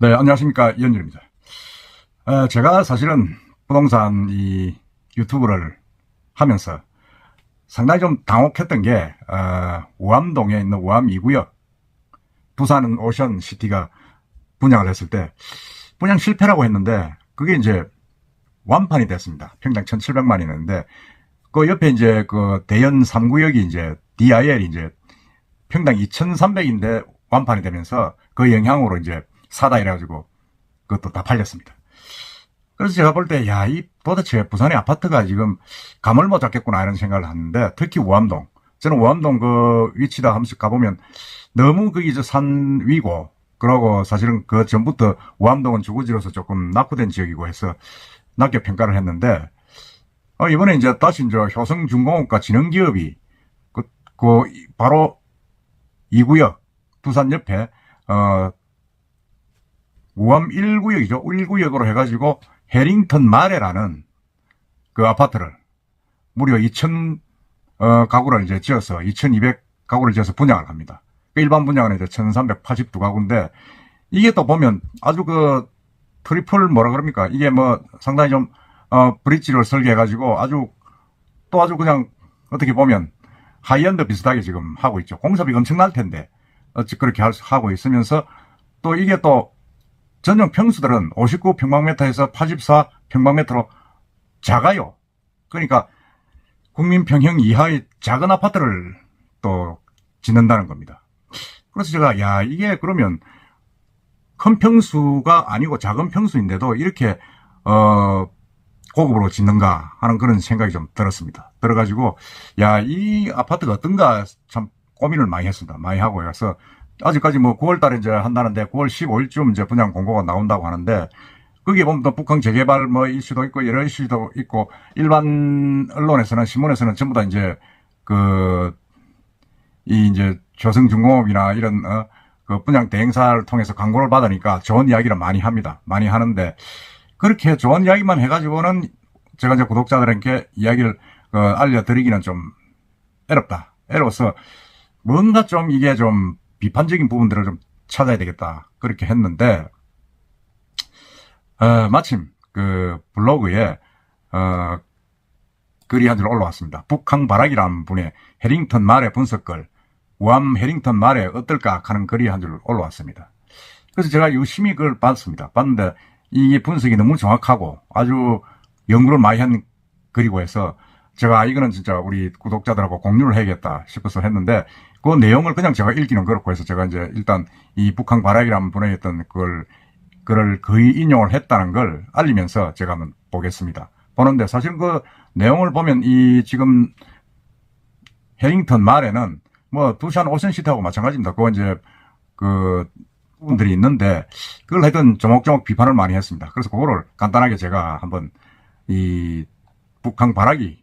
네, 안녕하십니까. 이현준입니다. 제가 사실은 부동산 이 유튜브를 하면서 상당히 좀 당혹했던 게, 우암동에 있는 우암 2구역, 부산은 오션시티가 분양을 했을 때, 분양 실패라고 했는데, 그게 이제 완판이 됐습니다. 평당 1,700만이 있는데, 그 옆에 이제 그 대연 3구역이 이제 DIL이 이제 평당 2,300인데 완판이 되면서 그 영향으로 이제 사다 이래가지고 그것도 다 팔렸습니다. 그래서 제가 볼 때, 야, 이 도대체 부산의 아파트가 지금 감을 못 잡겠구나 이런 생각을 하는데, 특히 우암동. 저는 우암동 그 위치다 하면서 가보면 너무 거기 저 산 위고, 그러고 사실은 그 전부터 우암동은 주거지로서 조금 낙후된 지역이고 해서 낮게 평가를 했는데, 이번에 이제 다시 이제 효성중공업과 진흥기업이 바로 2구역, 부산 옆에, 우암 1구역이죠. 1구역으로 해가지고 해링턴 마레라는 그 아파트를 무려 2,000 가구를 이제 지어서 2,200 가구를 지어서 분양을 합니다. 그 일반 분양은 이제 1,382가구인데 이게 또 보면 아주 그 트리플 뭐라 그럽니까? 이게 뭐 상당히 좀 브릿지를 설계해가지고 아주 그냥 어떻게 보면 하이엔드 비슷하게 지금 하고 있죠. 공사비가 엄청날 텐데 어찌 그렇게 하고 있으면서 또 이게 또 전용 평수들은 59평방미터에서 84평방미터로 작아요. 그러니까 국민평형 이하의 작은 아파트를 또 짓는다는 겁니다. 그래서 제가 이게 그러면 큰 평수가 아니고 작은 평수인데도 이렇게 고급으로 짓는가 하는 그런 생각이 좀 들었습니다. 들어가지고 이 아파트가 어떤가 참 고민을 많이 했습니다. 많이 하고 해서 아직까지 뭐 9월 달에 이제 한다는데 9월 15일쯤 이제 분양 공고가 나온다고 하는데 거기에 보면 또 북한 재개발 뭐 이슈도 있고 여러 이슈도 있고 일반 언론에서는 신문에서는 전부 다 이제 이제 조성중공업이나 이런 그 분양 대행사를 통해서 광고를 받으니까 좋은 이야기를 많이 합니다. 많이 하는데 그렇게 좋은 이야기만 해가지고는 제가 이제 구독자들에게 이야기를 알려드리기는 좀 어렵다. 어려워서 뭔가 좀 이게 좀 비판적인 부분들을 좀 찾아야 되겠다. 그렇게 했는데, 마침 그 블로그에, 글이 한 줄 올라왔습니다. 북항바락이라는 분의 해링턴 말의 분석글, 우암 해링턴 말에 어떨까 하는 글이 한 줄 올라왔습니다. 그래서 제가 유심히 그걸 봤습니다. 봤는데, 이 분석이 너무 정확하고 아주 연구를 많이 한 글이고 해서 제가 이거는 진짜 우리 구독자들하고 공유를 해야겠다 싶어서 했는데 그 내용을 그냥 제가 읽기는 그렇고 해서 제가 이제 일단 이 북한바락이라는 분의 했던 그걸 거의 인용을 했다는 걸 알리면서 제가 한번 보겠습니다. 보는데 사실 그 내용을 보면 이 지금 해링턴 말에는 뭐 두산 오션시티하고 마찬가지입니다. 그거 이제 그 부분들이 있는데 그걸 하여튼 조목조목 비판을 많이 했습니다. 그래서 그거를 간단하게 제가 한번 이 북한바락이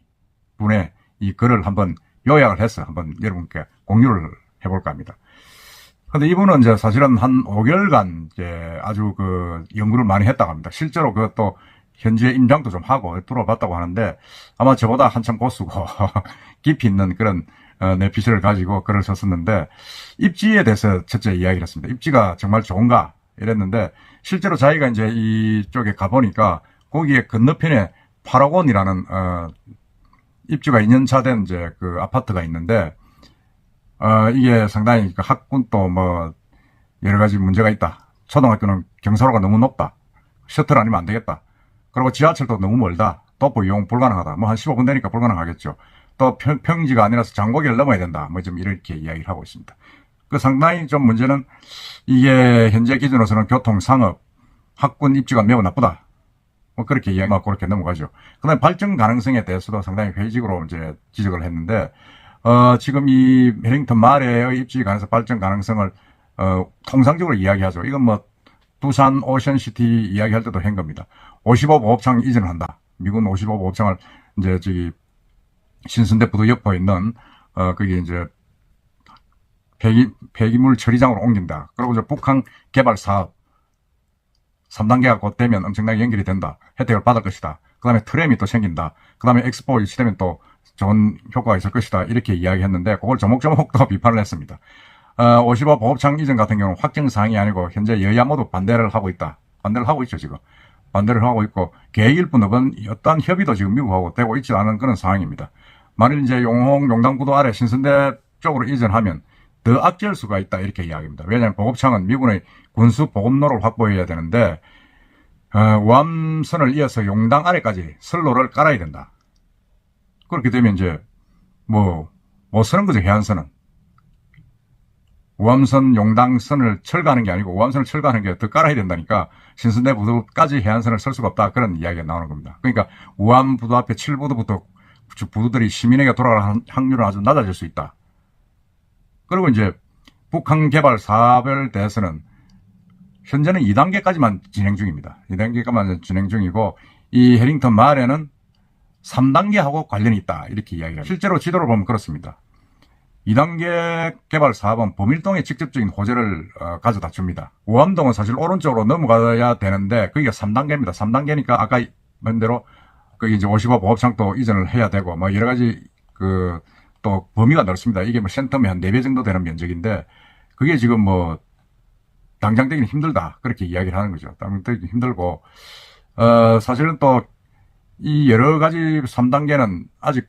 분의 이 글을 한번 요약을 해서 한번 여러분께 공유를 해볼까 합니다. 근데 이분은 이제 사실은 한 5개월간 이제 아주 그 연구를 많이 했다고 합니다. 실제로 그것도 현지에 임장도 좀 하고 들어봤다고 하는데 아마 저보다 한참 고수고 깊이 있는 그런 내피셜을 가지고 글을 썼었는데 입지에 대해서 첫째 이야기를 했습니다. 입지가 정말 좋은가 이랬는데 실제로 자기가 이제 이쪽에 가보니까 거기에 건너편에 8억원이라는 입주가 2년차 된 이제 그 아파트가 있는데 이게 상당히 그 학군도 뭐 여러 가지 문제가 있다. 초등학교는 경사로가 너무 높다. 셔틀 아니면 안 되겠다. 그리고 지하철도 너무 멀다. 도보 이용 불가능하다. 뭐 한 15분 되니까 불가능하겠죠. 또 평지가 아니라서 장고개를 넘어야 된다. 뭐 좀 이렇게 이야기를 하고 있습니다. 그 상당히 좀 문제는 이게 현재 기준으로서는 교통, 상업, 학군 입지가 매우 나쁘다. 뭐 그렇게 이야기하고 그렇게 넘어가죠. 그 다음에 발전 가능성에 대해서도 상당히 회의적으로 이제 지적을 했는데, 지금 이 해링턴 마레의 입지에 관해서 발전 가능성을, 통상적으로 이야기하죠. 이건 뭐, 두산 오션시티 이야기할 때도 한 겁니다. 55 보급창 이전을 한다. 미군 55 보급창을 이제 신선대 부두역포에 있는, 그게 이제 폐기물 처리장으로 옮긴다. 그리고 이제 북한 개발 사업, 3단계가 곧 되면 엄청나게 연결이 된다. 혜택을 받을 것이다. 그 다음에 트램이 또 생긴다. 그 다음에 엑스포 유치되면 또 좋은 효과가 있을 것이다. 이렇게 이야기했는데 그걸 조목조목 또 비판을 했습니다. 55 보급창 이전 같은 경우는 확정사항이 아니고 현재 여야 모두 반대를 하고 있다. 반대를 하고 있죠, 지금. 반대를 하고 있고, 계획일 뿐 어떤 협의도 지금 미국하고 되고 있지 않은 그런 상황입니다. 만일 이제 용당구도 아래 신선대 쪽으로 이전하면 더 악재일 수가 있다, 이렇게 이야기합니다. 왜냐하면 보급창은 미군의 군수 보급로를 확보해야 되는데, 우암선을 이어서 용당 아래까지 선로를 깔아야 된다. 그렇게 되면 이제, 못 쓰는 거죠, 해안선은. 우암선, 용당선을 철거하는 게 아니고 우암선을 철거하는 게 더 깔아야 된다니까 신선대 부두까지 해안선을 쓸 수가 없다. 그런 이야기가 나오는 겁니다. 그러니까 우암 부두 앞에 7부두부터 부두들이 시민에게 돌아갈 확률은 아주 낮아질 수 있다. 그리고 이제 북한 개발 사업에 대해서는 현재는 2단계까지만 진행 중입니다. 2단계까지만 진행 중이고 이 해링턴 마을에는 3단계하고 관련이 있다. 이렇게 이야기합니다. 실제로 지도를 보면 그렇습니다. 2단계 개발 사업은 범일동에 직접적인 호재를 가져다 줍니다. 우암동은 사실 오른쪽으로 넘어가야 되는데 그게 3단계입니다. 3단계니까 아까 말대로 거기 이제 55 보급창도 이전을 해야 되고 뭐 여러 가지 또 범위가 넓습니다. 이게 뭐 센텀이 한 4배 정도 되는 면적인데 그게 지금 뭐 당장 되기는 힘들다. 그렇게 이야기를 하는 거죠. 당장 되기 힘들고 사실은 또 이 여러 가지 3단계는 아직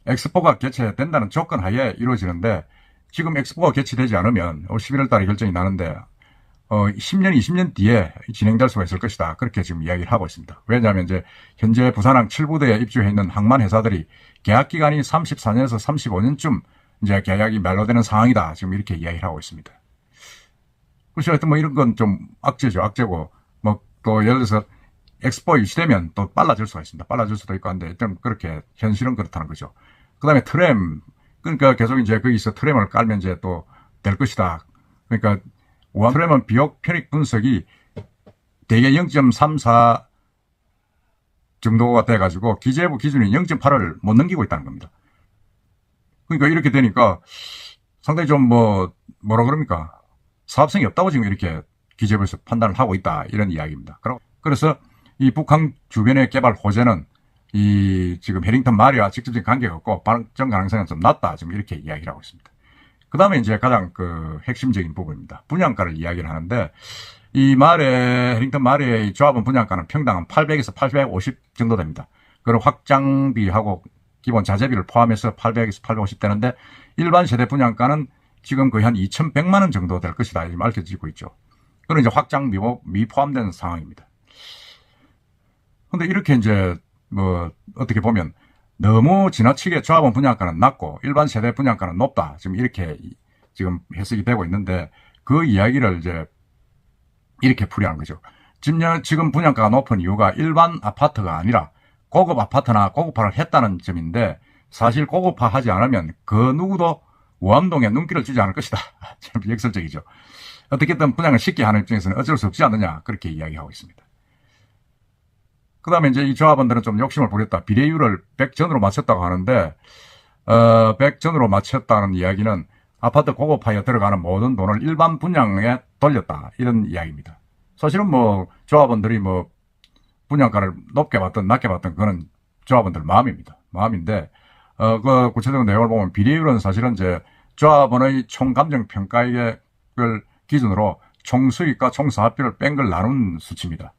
엑스포가 개최된다는 조건 하에 이루어지는데 지금 엑스포가 개최되지 않으면 올 11월 달에 결정이 나는데 10년, 20년 뒤에 진행될 수가 있을 것이다. 그렇게 지금 이야기를 하고 있습니다. 왜냐하면 이제 현재 부산항 7부대에 입주해 있는 항만 회사들이 계약 기간이 34년에서 35년쯤 이제 계약이 만료되는 상황이다. 지금 이렇게 이야기를 하고 있습니다. 그래서 하여튼 뭐 이런 건 좀 악재죠. 악재고 뭐 또 예를 들어서 엑스포 유치되면 또 빨라질 수가 있습니다. 빨라질 수도 있고 한데 좀 그렇게 현실은 그렇다는 거죠. 그 다음에 트램, 그러니까 계속 이제 거기서 트램을 깔면 이제 또 될 것이다. 그러니까 우암 트램은 비옥 편익 분석이 대개 0.34 정도가 돼가지고 기재부 기준이 0.8을 못 넘기고 있다는 겁니다. 그러니까 이렇게 되니까 상당히 좀 뭐라 그럽니까? 사업성이 없다고 지금 이렇게 기재부에서 판단을 하고 있다. 이런 이야기입니다. 그래서 이 북한 주변의 개발 호재는 이 지금 해링턴 마을과 직접적인 관계가 없고 발전 가능성은 좀 낮다. 지금 이렇게 이야기를 하고 있습니다. 그 다음에 이제 가장 핵심적인 부분입니다. 분양가를 이야기를 하는데 이 마을의 해링턴 마을의 조합원 분양가는 평당 800에서 850 정도 됩니다. 그리고 확장비하고 기본 자재비를 포함해서 800에서 850 되는데 일반 세대 분양가는 지금 거의 한 2,100만 원 정도 될 것이다. 지금 알려지고 있죠. 그런 이제 확장비 포함된 상황입니다. 근데 이렇게 이제 어떻게 보면 너무 지나치게 조합원 분양가는 낮고 일반 세대 분양가는 높다. 지금 이렇게 지금 해석이 되고 있는데 그 이야기를 이제 이렇게 풀이하는 거죠. 지금 분양가가 높은 이유가 일반 아파트가 아니라 고급 아파트나 고급화를 했다는 점인데 사실 고급화하지 않으면 그 누구도 우암동에 눈길을 주지 않을 것이다. 참 역설적이죠. 어떻게든 분양을 쉽게 하는 입장에서는 어쩔 수 없지 않느냐. 그렇게 이야기하고 있습니다. 그 다음에 이제 이 조합원들은 좀 욕심을 부렸다. 비례율을 100전으로 맞췄다고 하는데, 100전으로 맞췄다는 이야기는 아파트 고급화에 들어가는 모든 돈을 일반 분양에 돌렸다. 이런 이야기입니다. 사실은 조합원들이 분양가를 높게 받든 낮게 받든 그거는 조합원들 마음입니다. 마음인데, 그 구체적인 내용을 보면 비례율은 사실은 이제 조합원의 총감정평가액을 기준으로 총수익과 총사업비를 뺀 걸 나눈 수치입니다.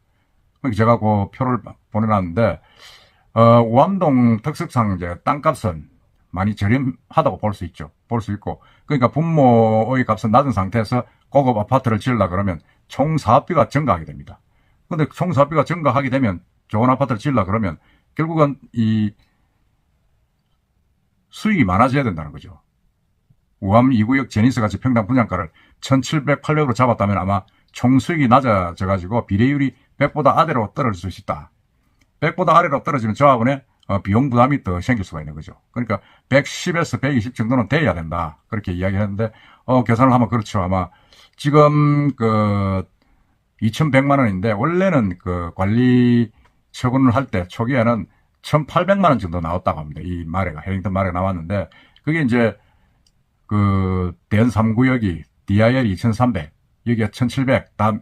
제가 그 표를 보내놨는데, 우암동 특색상 이제 땅값은 많이 저렴하다고 볼 수 있죠. 볼 수 있고. 그러니까 분모의 값은 낮은 상태에서 고급 아파트를 지으려고 그러면 총 사업비가 증가하게 됩니다. 근데 총 사업비가 증가하게 되면 좋은 아파트를 지으려고 그러면 결국은 이 수익이 많아져야 된다는 거죠. 우암 2구역 제니스 같이 평당 분양가를 1,700, 800으로 잡았다면 아마 총 수익이 낮아져가지고 비례율이 100보다 아래로 떨어질 수 있다. 100보다 아래로 떨어지면 조합원의 비용 부담이 더 생길 수가 있는 거죠. 그러니까 110에서 120 정도는 돼야 된다. 그렇게 이야기했는데 계산을 하면 그렇죠. 아마 지금 2,100만 원인데 원래는 관리 처분을 할 때 초기에는 1,800만 원 정도 나왔다고 합니다. 이 마레가 해링턴 마레가 나왔는데 그게 이제 대연 3구역이 DIL 2,300 여기가 1,700 다음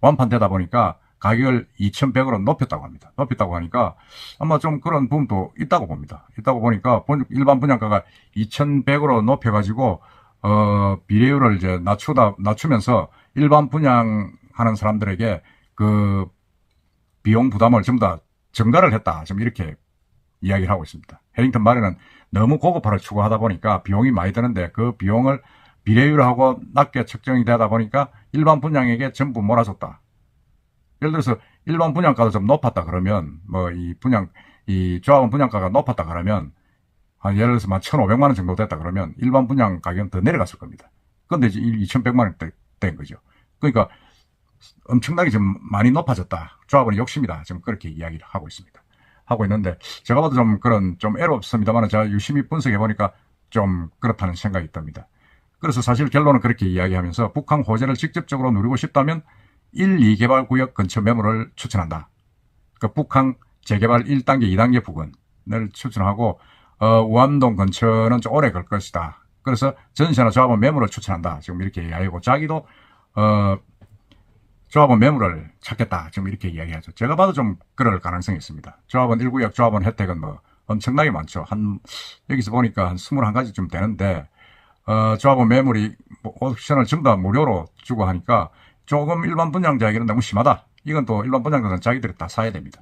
완판되다 보니까 가격을 2,100으로 높였다고 합니다. 높였다고 하니까 아마 좀 그런 부분도 있다고 봅니다. 있다고 보니까 일반 분양가가 2,100으로 높여가지고 비례율을 이제 낮추면서 일반 분양하는 사람들에게 그 비용 부담을 전부 다 증가를 했다. 지금 이렇게 이야기를 하고 있습니다. 해링턴 마을에는 너무 고급화를 추구하다 보니까 비용이 많이 드는데 그 비용을 비례율하고 낮게 책정이 되다 보니까 일반 분양에게 전부 몰아줬다. 예를 들어서 일반 분양가도 좀 높았다 그러면 뭐 이 조합원 분양가가 높았다 그러면 한 예를 들어서 1,500만 원 정도 됐다 그러면 일반 분양 가격은 더 내려갔을 겁니다. 그런데 이제 2,100만 원 된 거죠. 그러니까 엄청나게 좀 많이 높아졌다. 조합원의 욕심이다. 지금 그렇게 이야기를 하고 있습니다. 하고 있는데 제가 봐도 좀 그런 좀 애롭습니다만 제가 유심히 분석해 보니까 좀 그렇다는 생각이 듭니다. 그래서 사실 결론은 그렇게 이야기하면서 북한 호재를 직접적으로 누리고 싶다면 1, 2개발 구역 근처 매물을 추천한다. 그 북한 재개발 1단계, 2단계 부근을 추천하고 우암동 근처는 좀 오래 걸 것이다. 그래서 전세나 조합원 매물을 추천한다. 지금 이렇게 이야기하고 자기도 조합원 매물을 찾겠다. 지금 이렇게 이야기하죠. 제가 봐도 좀 그럴 가능성이 있습니다. 조합원 1구역 조합원 혜택은 뭐 엄청나게 많죠. 여기서 보니까 한 21가지쯤 되는데 조합원 매물이 옵션을 전부 다 무료로 주고 하니까 조금 일반 분양자에게는 너무 심하다. 이건 또 일반 분양자는 자기들이 다 사야 됩니다.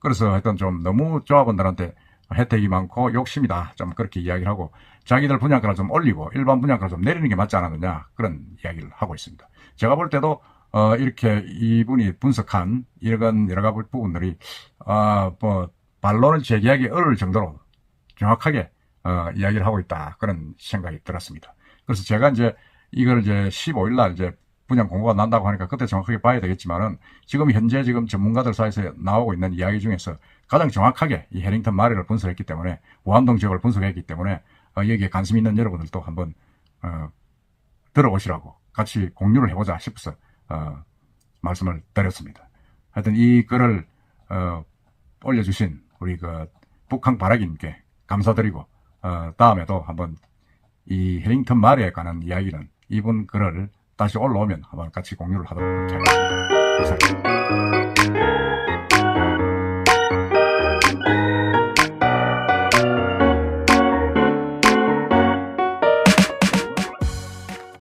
그래서 하여튼 좀 너무 조합원들한테 혜택이 많고 욕심이다. 좀 그렇게 이야기를 하고 자기들 분양가를 좀 올리고 일반 분양가를 좀 내리는 게 맞지 않았느냐. 그런 이야기를 하고 있습니다. 제가 볼 때도 이렇게 이분이 분석한 이런 여러 가지 부분들이 뭐 반론을 제기하기 어려울 정도로 정확하게 이야기를 하고 있다. 그런 생각이 들었습니다. 그래서 제가 이제 이걸 이제 15일 날 이제 분양 공고가 난다고 하니까 그때 정확하게 봐야 되겠지만은 지금 현재 전문가들 사이에서 나오고 있는 이야기 중에서 가장 정확하게 이 해링턴 마을을 분석했기 때문에 우암동 지역을 분석했기 때문에 여기에 관심 있는 여러분들도 한번 들어보시라고 같이 공유를 해보자 싶어서 말씀을 드렸습니다. 하여튼 이 글을 올려주신 우리 그 북한 바라기님께 감사드리고 다음에도 한번 이 해링턴 마을에 관한 이야기는 이분 글을 다시 올라오면 한번 같이 공유를 하도록 하겠습니다. 감사합니다.